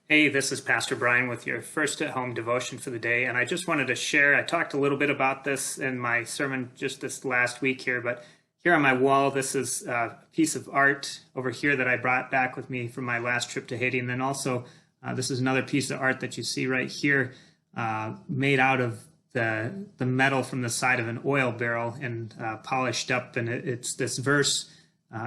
Hey, this is Pastor Brian with your first at home devotion for the day. And I just wanted to share, I talked a little bit about this in my sermon just this last week here, but here on my wall, this is a piece of art over here that I brought back with me from my last trip to Haiti. And then also, this is another piece of art that you see right here, made out of the metal from the side of an oil barrel and polished up. And it's this verse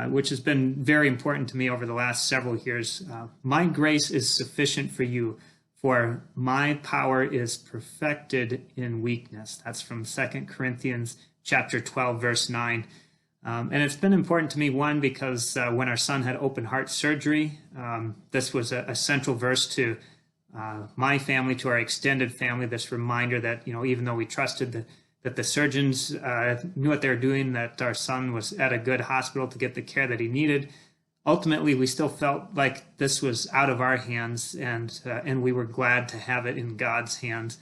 which has been very important to me over the last several years. My grace is sufficient for you, for my power is perfected in weakness. That's from 2 Corinthians chapter 12, verse 9. And it's been important to me, one, because when our son had open heart surgery, this was a central verse to my family, to our extended family, this reminder that, even though we trusted that the surgeons knew what they were doing, that our son was at a good hospital to get the care that he needed. Ultimately, we still felt like this was out of our hands, and we were glad to have it in God's hands.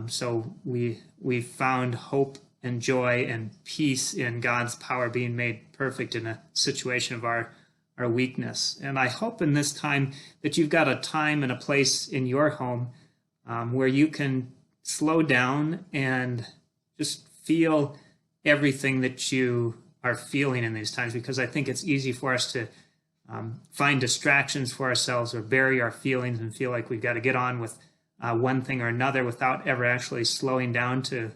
So we found hope and joy and peace in God's power being made perfect in a situation of our weakness. And I hope in this time that you've got a time and a place in your home where you can slow down and just feel everything that you are feeling in these times, because I think it's easy for us to find distractions for ourselves or bury our feelings and feel like we've got to get on with one thing or another without ever actually slowing down to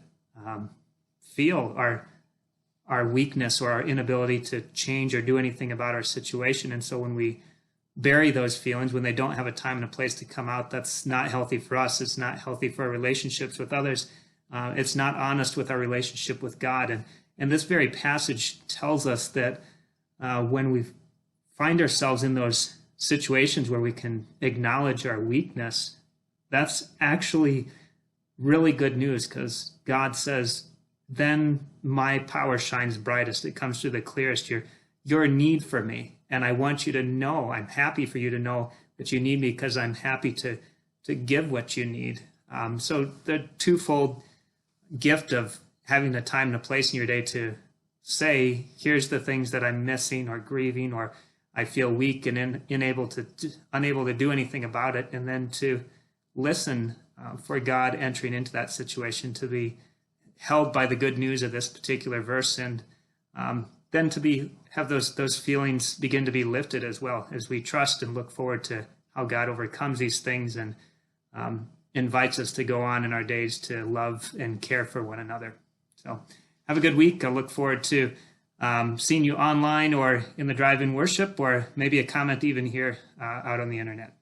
feel our weakness or our inability to change or do anything about our situation. And so when we bury those feelings, when they don't have a time and a place to come out, that's not healthy for us. It's not healthy for our relationships with others. It's not honest with our relationship with God. And this very passage tells us that when we find ourselves in those situations where we can acknowledge our weakness, that's actually really good news, because God says, then my power shines brightest. It comes through the clearest. Your need for me. And I want you to know, I'm happy for you to know that you need me, because I'm happy to give what you need. So the twofold gift of having a time and a place in your day to say, here's the things that I'm missing or grieving, or I feel weak and unable to do anything about it, and then to listen for God entering into that situation, to be held by the good news of this particular verse, and then to have those feelings begin to be lifted as well, as we trust and look forward to how God overcomes these things and invites us to go on in our days to love and care for one another. So have a good week. I look forward to seeing you online or in the drive-in worship, or maybe a comment even here out on the internet.